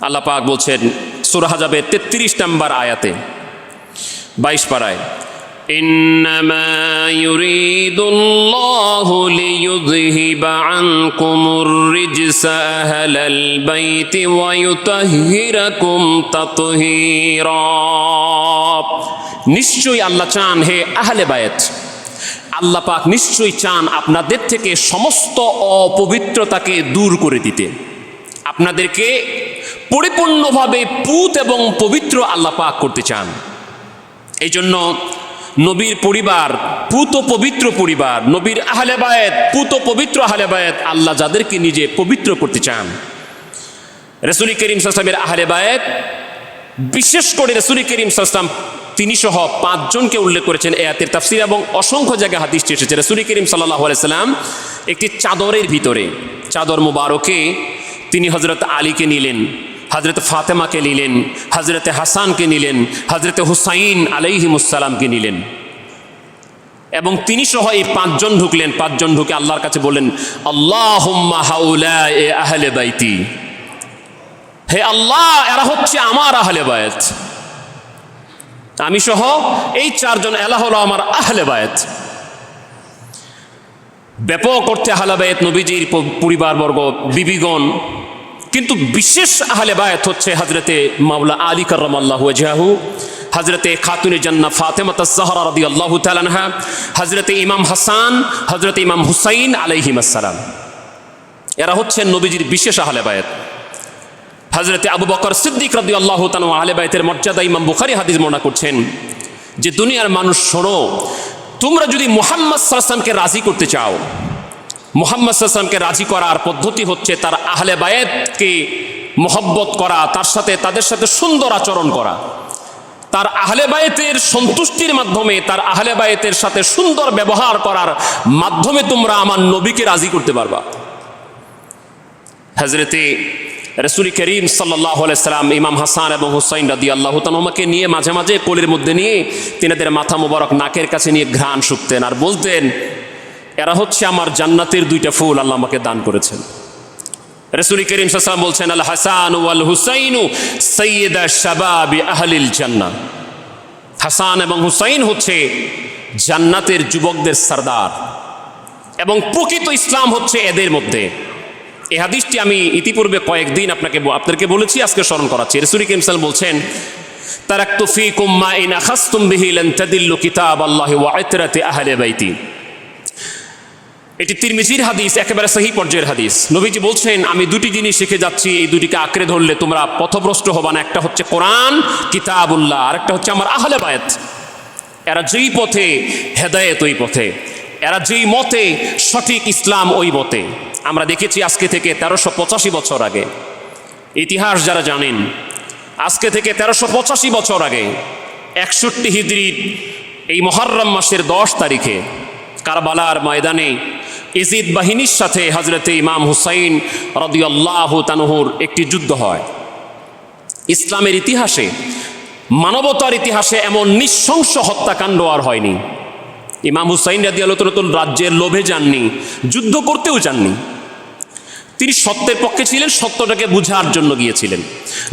আল্লাহ পাক বলছেন সূরা হাজাবের 33 নম্বর আয়াতে 22 পারায়, ইন্নামা ইউরিদুল্লাহু লিইয়ুযহিবা আনকুমুর রিজসা আহলাল বাইতি ওয়া ইউতাহহিরাকুম তাতহীরা। নিশ্চয়ই আল্লাহ চান, হে আহলে বায়ত, আল্লাহ পাক নিশ্চয়ই চান আপনাদের থেকে সমস্ত অপবিত্রতাকে দূর করে দিতে, আপনাদেরকে পরিপূর্ণভাবে পুত এবং পবিত্র আল্লাহ পাক করতে চান। এই জন্য নবীর পরিবার পুত পবিত্র পরিবার, নবীর আহলে বায়েত পুত পবিত্র আহলে বায়েত, আল্লাহ যাদেরকে নিজে পবিত্র করতে চান। রাসূল করিম সাল্লাল্লাহু আলাইহি ওয়াসাল্লামের আহলে বায়েত, বিশেষ করে রাসূল করিম সাল্লাল্লাহু আলাইহি ওয়াসাল্লাম তিনি সহ 5 জনকে উল্লেখ করেছেন আয়াতের তাফসীর, এবং অসংখ্য জায়গায় হাদিসটি এসেছে। রাসূল করিম সাল্লাল্লাহু আলাইহি ওয়াসাল্লাম একটি চাদরের ভিতরে, চাদর মুবারকে তিনি হযরত আলীকে নিলেন, হযরত ফাতেমাকে নিলেন, হযরত হাসানকে নিলেন, হযরত হুসাইন আলাইহিমুসসালামকে নিলেন, এবং তিনি সহ এই 5 জন ঢুকলেন। 5 জন ঢুকে আল্লাহর কাছে বললেন, আল্লাহুম্মা হাউলাই আহলে বাইতি, হে আল্লাহ এরা হচ্ছে আমার আহলে বায়েত, আমি সহ এই 4 জন এরা হলো আমার আহলে বায়েত। ব্যাপক অর্থে আহলে বায়েত নবীজির পরিবারবর্গ, বিবিগণ, কিন্তু বিশেষ আহলে বায়েত হচ্ছে হযরতে মাওলা আলী কাররামাল্লাহু ওয়াজহাহু, হযরতে খাতুনে জান্নাহ ফাতেমাতুজ জাহরা রাদিয়াল্লাহু তাআলা আনহা, হযরতে ইমাম হাসান, হযরতে ইমাম হুসাইন আলাইহিমুসসালাম। এরা হচ্ছেন নবীজির বিশেষ আহলে বায়েত। হযরতে আবু বকর সিদ্দিক রাদিয়াল্লাহু তাআলা আহলে বায়েতের মর্যাদা ইমাম বুখারী হাদিস বর্ণনা করছেন যে, দুনিয়ার মানুষ শোনো, তোমরা যদি মুহাম্মদ সাল্লাল্লাহু আলাইহি ওয়াসাল্লামকে রাজি করতে চাও, মুহাম্মদ সাল্লাল্লাহু আলাইহি ওয়াসাল্লামকে রাজি করার পদ্ধতি হচ্ছে তার আহলে বায়েতকে মহব্বত করা, তাদের সাথে সুন্দর আচরণ করা, তার আহলে বায়েতের সন্তুষ্টির মাধ্যমে, তার আহলে বায়েতের সাথে সুন্দর ব্যবহার করার মাধ্যমে তোমরা আমার নবীকে রাজি করতে পারবা। হযরতে রাসূল করিম সাল্লাল্লাহু আলাইহি সাল্লাম ইমাম হাসান এবং হুসাইন রাদিয়াল্লাহু তাআলা আমাকে নিয়ে মাঝে মাঝে কোলের মধ্যে নিয়ে তিনাদের মাথা মোবারক নাকের কাছে নিয়ে ঘ্রাণ শুঁকতেন আর বলতেন, এরা হচ্ছে আমার জান্নাতের 2টা ফুল আল্লাহ আমাকে দান করেছেন। রাসূল করিম সাল্লাল্লাহু আলাইহি ওয়াসাল্লাম বলছেন, আল হাসান ওয়াল হুসাইনু সাইয়্যিদা শাবাবি আহলিল জান্নাহ, হাসান এবং হুসাইন হচ্ছে জান্নাতের যুবকদের সরদার, এবং প্রকৃত ইসলাম হচ্ছে এদের মধ্যে। এই হাদিসটি আমি ইতিপূর্বে কয়েকদিন আপনাদেরকে বলেছি, আজকে স্মরণ করাচ্ছি। রাসূল করিম সাল্লাল্লাহু আলাইহি ওয়াসাল্লাম বলছেন, তারাকতু ফীকুম মা ইন আখাযতুম বিহি লান তাদিল্লু কিতাবাল্লাহি ওয়া ইতরাতি আহলি বাইতি। এটি তিরমিজির হাদিস, একেবারে সহিহ পর্যায়ের হাদিস। নবীজি বলছেন, আমি 2টি জিনিস শিখে যাচ্ছি, এই 2টিকে আঁকড়ে ধরলে তোমরা পথভ্রষ্ট হবে না। একটা হচ্ছে কোরআন কিতাবুল্লাহ, আর একটা হচ্ছে আমার আহলে বায়েত। এরা যেই পথে হেদায়েত ওই পথে, এরা যেই মতে সঠিক ইসলাম ওই মতে। আমরা দেখেছি আজকে থেকে 1385 বছর আগে, ইতিহাস যারা জানেন, আজকে থেকে 1385 বছর আগে 61 হিজরির এই মুহররম মাসের 10 তারিখে কারবালার ময়দানে ইজিদ বাহিনীর সাথে হযরতে ইমাম হুসাইন রাদিয়াল্লাহু তাআলার একটি যুদ্ধ হয়। ইসলামের ইতিহাসে, মানবতার ইতিহাসে এমন নৃশংস হত্যাকাণ্ড আর হয়নি। ইমাম হুসাইন রাদিয়াল্লাহু তাআলা রাজ্যের লোভে যাননি, যুদ্ধ করতেও যাননি। তিনি সত্যের পক্ষে ছিলেন, সত্যটাকে বুঝার জন্য গিয়েছিলেন।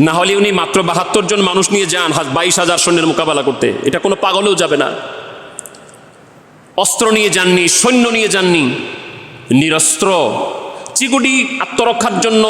না হলে উনি মাত্র 72 জন মানুষ নিয়ে যান 22,000 সৈন্যের মোকাবেলা করতে, এটা কোনো পাগলেও যাবে না। অস্ত্র নিয়ে যাননি, সৈন্য নিয়ে যাননি, নিরস্ত্র চিগুটি আত্মরক্ষার জন্য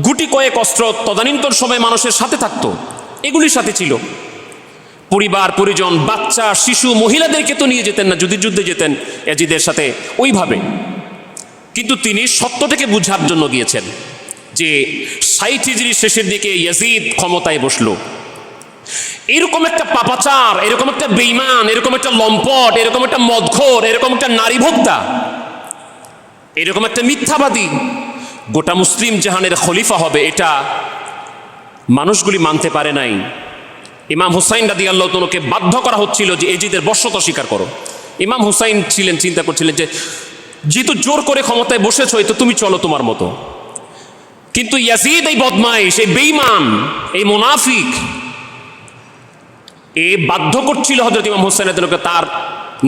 গুটি কয়েক অস্ত্র তদানীন্তন সময় মানুষের সাথে থাকতো, এগুলির সাথে ছিল। পরিবার পরিজন, বাচ্চা, শিশু, মহিলাদেরকে তো নিয়ে যেতেন না যদি যুদ্ধে যেতেন ইয়াজিদের সাথে ওইভাবে। কিন্তু তিনি সত্যটাকে বুঝার জন্য গিয়েছেন যে 60 হিজরির শেষের দিকে ইয়াজিদ ক্ষমতায় বসলো। এরকম একটা পাপাচার, এরকম একটা বেঈমান, এরকম একটা লম্পট, এরকম একটা মদখোর, এরকম একটা নারী ভোক্তা, এরকম একটা মিথ্যাবাদী গোটা মুসলিম জাহানের খলিফা হবে, এটা মানুষগুলি মানতে পারে নাই। ইমাম হুসাইন রাদিয়াল্লাহু তাআলাকে বাধ্য করা হচ্ছিল যে ইয়াজিদের বর্ষতা স্বীকার করো। ইমাম হুসাইন ছিলেন, চিন্তা করছিলেন যে যেহেতু জোর করে ক্ষমতায় বসেছো, তো তুমি চলো তোমার মতো। কিন্তু ইয়াজিদ এই বদমাইশ, এই বেঈমান, এই মুনাফিক, এ বাধ্য করছিল হযরত ইমাম হুসাইন রাদিয়াল্লাহু তার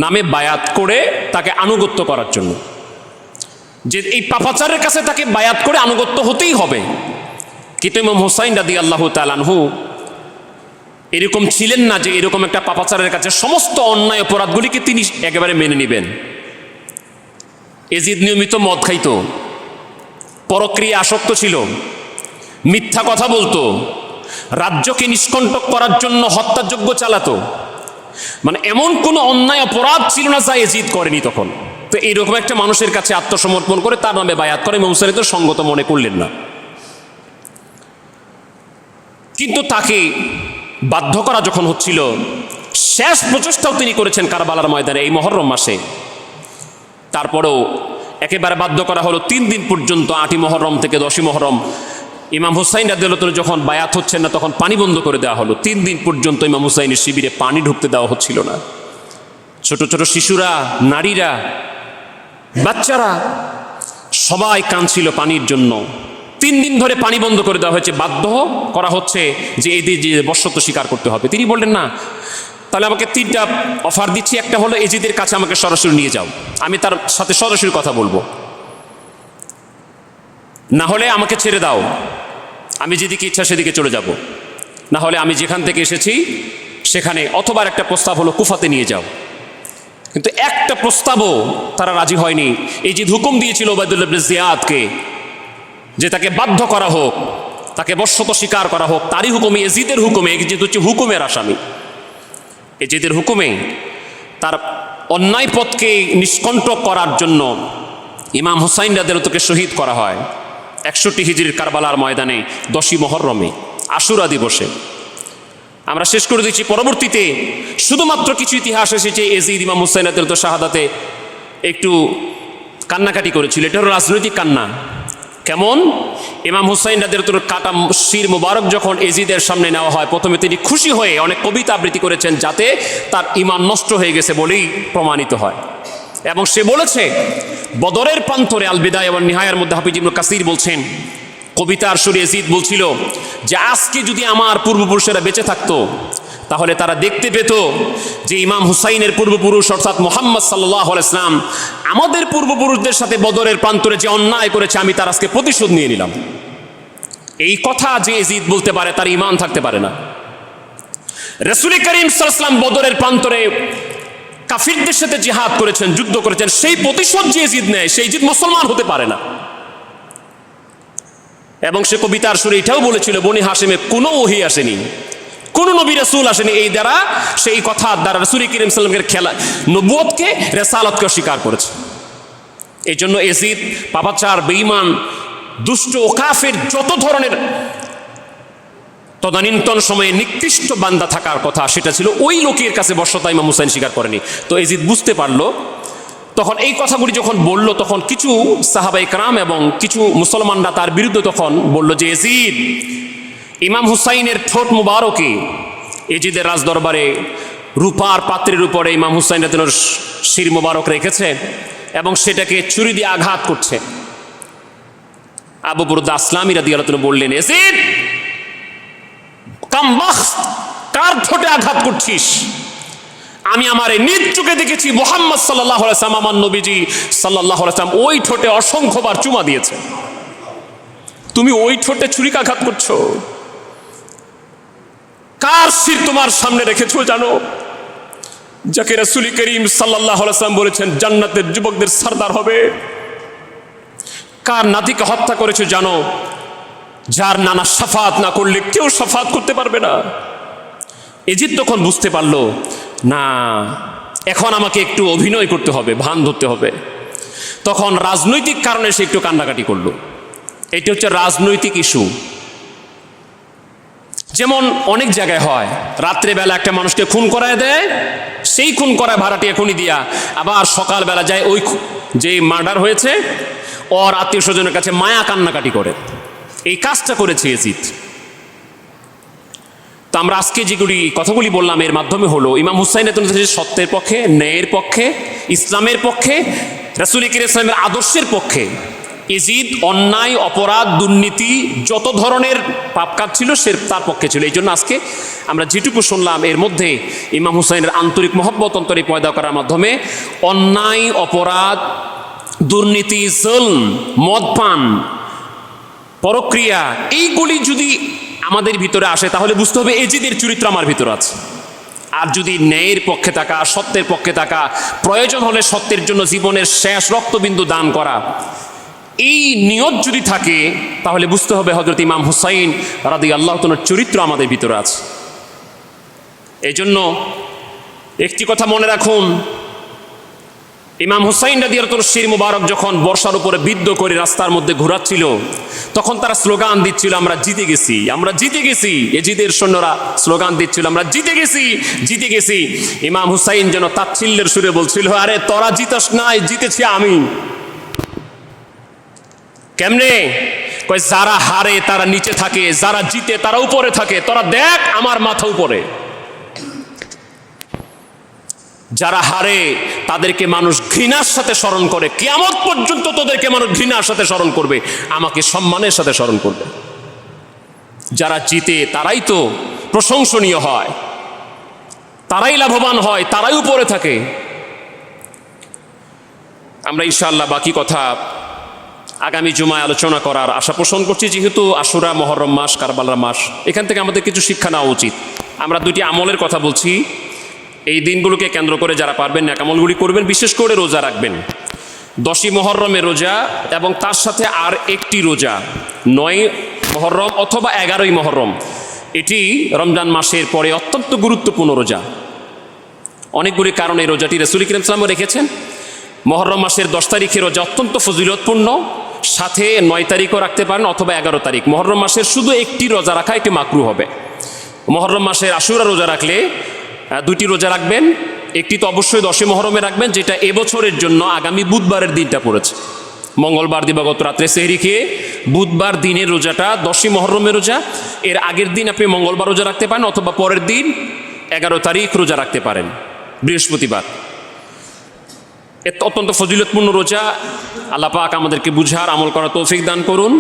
নামে বায়াত করে তাকে আনুগত্য করার জন্য, যে এই পাপাচারের কাছে তাকে বায়াত করে আনুগত্য হতেই হবে। কিন্তু ইমাম হুসাইন রাদিয়াল্লাহু তাআলা আনহু এরকম ছিলেন না যে এরকম একটা পাপাচারের কাছে সমস্ত অন্যায় অপরাধগুলিকে তিনি একেবারে মেনে নেবেন। এজিদ নিয়মিত মদ খাইতো, পরক্রিয়া আসক্ত ছিল, মিথ্যা কথা বলতো, রাজ্যকে নিষ্কণ্টক করার জন্য হত্যাযজ্ঞ চালাতো। মানে এমন কোনো অন্যায় অপরাধ ছিল না যা এজিদ করেনি তখন। তো এইরকম একটা মানুষের কাছে আত্মসমর্পণ করে তার নামে বায়াত করে ইমাম হুসাইন তো সঙ্গত মনে করলেন না। কিন্তু তাকে বাধ্য করা যখন হচ্ছিল, শেষ প্রচেষ্টাও তিনি করেছেন কারবালার ময়দানে এই মুহররম মাসে। তারপরেও একেবারে বাধ্য করা হলো 3 দিন পর্যন্ত, 8ই মুহররম থেকে 10ই মুহররম ইমাম হুসাইন রাদিয়াল্লাহু তাআলা যখন বায়াত হচ্ছেন না তখন পানি বন্ধ করে দেওয়া হলো। 3 দিন পর্যন্ত ইমাম হুসাইনের শিবিরে পানি ঢুকতে দেওয়া হচ্ছিল না। ছোট ছোট শিশুরা, নারীরা, বাচ্চারা সবাই কাঁদছিল পানির জন্য। 3 দিন ধরে পানি বন্ধ করে দেওয়া হয়েছে, বাধ্য করা হচ্ছে যে এদের যে বর্ষত্ব স্বীকার করতে হবে। তিনি বললেন না, তাহলে আমাকে 3টা অফার দিচ্ছি, একটা হলো এজিদের কাছে আমাকে সরাসরি নিয়ে যাও, আমি তার সাথে সরাসরি কথা বলবো, না হলে আমাকে ছেড়ে দাও, আমি যেদিকে ইচ্ছা সেদিকে চলে যাব, না হলে আমি যেখান থেকে এসেছি সেখানে, অথবা একটা প্রস্তাব হলো কুফাতে নিয়ে যাও। কিন্তু একটা প্রস্তাবও তারা রাজি হয়নি। এজিদ হুকুম দিয়েছিল উবাইদুল্লাহ ইবনে জিয়াদকে যে তাকে বাধ্য করা হোক, তাকে বর্ষত স্বীকার করা হোক। তারই হুকুমে, এজিদের হুকুমে, এজিদ হচ্ছে হুকুমের আসামি, এজিদের হুকুমে তার অন্যায় পথকে নিষ্কণ্টক করার জন্য ইমাম হুসাইন রাদিয়াল্লাহু তাআলাকে শহীদ করা হয় 61 হিজরির কারবালার ময়দানে 10ই মুহররমে আশুরা দিবসে। আমরা শেষ করে দিচ্ছি। পরবর্তীতে শুধুমাত্র কিছু ইতিহাস এসেছে এজিদ ইমাম হুসাইন রাদিয়াল্লাহু তাআলার শাহাদাতে একটু কান্নাকাটি করেছিল। এটা হলো রাজনৈতিক কান্না। কেমন? ইমাম হুসাইন রাদিয়াল্লাহু তাআলার কাটা শির মুবারক যখন এজিদের সামনে নেওয়া হয়, প্রথমে তিনি খুশি হয়ে অনেক কবিতা আবৃত্তি করেছেন যাতে তার ঈমান নষ্ট হয়ে গেছে বলেই প্রমাণিত হয়। এবং সে বলেছে বদরের প্রান্তরে আল বিদায়া ওয়ান নিহায়ার মধ্যে হাফিজ ইবনে কাসির বলছেন, কবিতার সুরে এজিদ বলছিল যে আজকে যদি আমার পূর্বপুরুষেরা বেঁচে থাকতো তাহলে তারা দেখতে পেত যে ইমাম হুসাইনের পূর্বপুরুষ অর্থাৎ মুহাম্মদ সাল্লাল্লাহু আলাইহি ওয়াসাল্লাম আমাদের পূর্বপুরুষদের সাথে বদরের প্রান্তরে যে অন্যায় করেছে আমি তার আজকে প্রতিশোধ নিয়ে নিলাম। এই কথা যে এজিদ বলতে পারে তার ঈমান থাকতে পারে না। রাসূল করিম সাল্লাল্লাহু আলাইহি ওয়াসাল্লাম বদরের প্রান্তরে কাফিরদের সাথে জিহাদ করেছেন, যুদ্ধ করেছেন, সেই প্রতিশোধ যে এজিদ নেয় সেই এজিদ মুসলমান হতে পারে না। এবং সে কবিতার সুরে এটাও বলেছিল বনি হাশিমে কোনো ওহী আসেনি, কোনো নবী রাসূল আসেনি। এই দ্বারা সেই কথার দ্বারা রাসূল করিম সাল্লাল্লাহু আলাইহি ওয়াসাল্লামের খেলা নবুয়তকে, রিসালাতকে স্বীকার করেছে। এই জন্য এজিদ পাপাচার, বেঈমান, দুষ্ট ও কাফের যত ধরনের তদানীন্তন সময়ে নিকৃষ্ট বান্দা থাকার কথা সেটা ছিল ওই লোকের কাছে বর্ষতা ইমাম হুসাইন স্বীকার করেনি। তো এজিদ বুঝতে পারলো, তখন এই কথাগুলি যখন বলল তখন কিছু সাহাবায়ে কেরাম এবং কিছু মুসলমানরা তার বিরুদ্ধে তখন বলল যে এজিদ ইমাম হুসাইনের ঠোঁট মুবারকে এজিদের রাজদরবারে রূপার পাত্রের উপরে ইমাম হুসাইন রাদিয়াল্লাহু তাআলার শির মুবারক রেখেছে এবং সেটাকে ছুরি দিয়ে আঘাত করছে। আবু বুরদা আসলামী রাদিয়াল্লাহু তাআলা বললেন, এজিদ কামবাখত, কার ঠোঁটে আঘাত করছিস? আমি আমার নিজ চোখে দেখেছি মুহাম্মদ সাল্লাল্লাহু আলাইহি ওয়াসাল্লাম, আমার নবীজি সাল্লাল্লাহু আলাইহি ওয়াসাল্লাম ওই ঠোঁটে অসংখ্যবার চুমা দিয়েছে, তুমি ওই ঠোঁটে ছুরিকাঘাত করছো। কার শির তোমার সামনে রেখেছো জানো? যাকে রাসূল করিম সাল্লাল্লাহু আলাইহি ওয়াসাল্লাম বলেছেন জান্নাতের যুবকদের সরদার হবে। কার নাতিকে হত্যা করেছো জানো? যার নানা শাফাত না করলে কেউ শাফাত করতে পারবে না। এজিদ তখন বুঝতে পারলো, না এখন আমাকে একটু অভিনয় করতে হবে, ভান ধরতে হবে। তখন রাজনৈতিক কারণে সে একটু কান্নাকাটি করলো। এটা হচ্ছে রাজনৈতিক ইস্যু। যেমন অনেক জায়গায় হয়, রাত্রেবেলা একটা মানুষকে খুন করায় দেয়, সেই খুন করায় ভাড়াটিয়া খুনি দিয়া, আবার সকালবেলা যায় ওই যে মার্ডার হয়েছে ওর আত্মীয় স্বজনের কাছে মায়া কান্নাকাটি করে। এই কাজটা করেছে এজিদ। তো আমরা আজকে যেগুলি কথাগুলি বললাম এর মাধ্যমে হলো ইমাম হুসাইন সত্যের পক্ষে, ন্যায়ের পক্ষে, ইসলামের পক্ষে, রাসূল করিম সাল্লাল্লাহু আলাইহি ওয়াসাল্লামের আদর্শের পক্ষে। এজিদ অন্যায়, অপরাধ, দুর্নীতি যত ধরনের পাপ কাজ ছিল সে তার পক্ষে ছিল। এই জন্য আজকে আমরা যেটুকু শুনলাম এর মধ্যে ইমাম হুসাইনের আন্তরিক মহব্বত অন্তরে পয়দা করার মাধ্যমে অন্যায়, অপরাধ, দুর্নীতি, জুলম, মদপান, পরক্রিয়া, এইগুলি যদি আমাদের ভিতরে আসে তাহলে বুঝতে হবে এজিদের চরিত্র আমার ভিতরে আছে। আর যদি ন্যায়ের পক্ষে থাকা, সত্যের পক্ষে থাকা, প্রয়োজন হলে সত্যের জন্য জীবনের শেষ রক্তবিন্দু দান করা, এই নিয়ত যদি থাকে তাহলে বুঝতে হবে হযরত ইমাম হুসাইন রাদিয়াল্লাহু তাআলার চরিত্র আমাদের ভিতরে আছে। এই জন্য একটি কথা মনে রাখুন, ইমাম হুসাইন রাদিয়াল্লাহু তাআলার শির মুবারক যখন বর্ষার উপরে বিদ্ধ করে রাস্তার মধ্যে ঘোরাচ্ছিল, তখন তারা স্লোগান দিচ্ছিল, আমরা জিতে গেছি, আমরা জিতে গেছি। এজিদের সৈন্যরা স্লোগান দিচ্ছিল, আমরা জিতে গেছি, জিতে গেছি। ইমাম হুসাইন যেন তাচ্ছিল্যের সুরে বলছিল, আরে তোরা জিতাস নাই, জিতেছি আমি। কেমনে? কয় যারা হারে তারা নিচে থাকে, যারা জিতে তারা উপরে থাকে, তোরা দেখ আমার মাথা উপরে। যারা হারে তাদেরকে মানুষ ঘৃণার সাথে স্মরণ করে, কিয়ামত পর্যন্ত তোদেরকে মানুষ ঘৃণার সাথে স্মরণ করবে, আমাকে সম্মানের সাথে স্মরণ করবে। যারা জিতে তারাই তো প্রশংসনীয় হয়, তারাই লাভবান হয়, তারাই উপরে থাকে। আমরা ইনশাআল্লাহ বাকি কথা আগামী জুমায় আলোচনা করার আশা পোষণ করছি। যেহেতু আশুরা, মুহররম মাস, কারবালার মাস, এখান থেকে আমাদের কিছু শিক্ষা নেওয়া উচিত। আমরা দুটি আমলের কথা বলছি, এই দিনগুলোকে কেন্দ্র করে যারা পারবেন ন্যাকামলগুলি করবেন, বিশেষ করে রোজা রাখবেন। 10ই মুহররমে রোজা এবং তার সাথে আর একটি রোজা 9ই মুহররম অথবা 11ই মুহররম, এটি রমজান মাসের পরে অত্যন্ত গুরুত্বপূর্ণ রোজা। অনেকগুলি কারণে এই রোজাটি রাসূল কারীম সাল্লাল্লাহু আলাইহি ওয়াসাল্লাম রেখেছেন। মুহররম মাসের 10 তারিখে রোজা অত্যন্ত ফজিলতপূর্ণ, সাথে 9 তারিখও রাখতে পারেন অথবা 11 তারিখ। মুহররম মাসের শুধু একটি রোজা রাখা এটি মাকরুহ হবে। মুহররম মাসের আশুরা রোজা রাখলে 2টি রোজা রাখবেন, একটি তো অবশ্যই 10ই মুহররমে রাখবেন, যেটা এবছরের জন্য আগামী বুধবারের দিনটা পড়েছে। মঙ্গলবার দিবাগত রাত্রে সেহরি খেয়ে বুধবার দিনের রোজাটা 10ই মুহররমের রোজা। এর আগের দিন আপনি মঙ্গলবার রোজা রাখতে পারেন অথবা পরের দিন 11 তারিখ রোজা রাখতে পারেন, বৃহস্পতিবার। অত্যন্ত ফজিলতপূর্ণ রোজা। আল্লাহ পাক আমাদেরকে বুঝার, আমল করার তৌফিক দান করুন।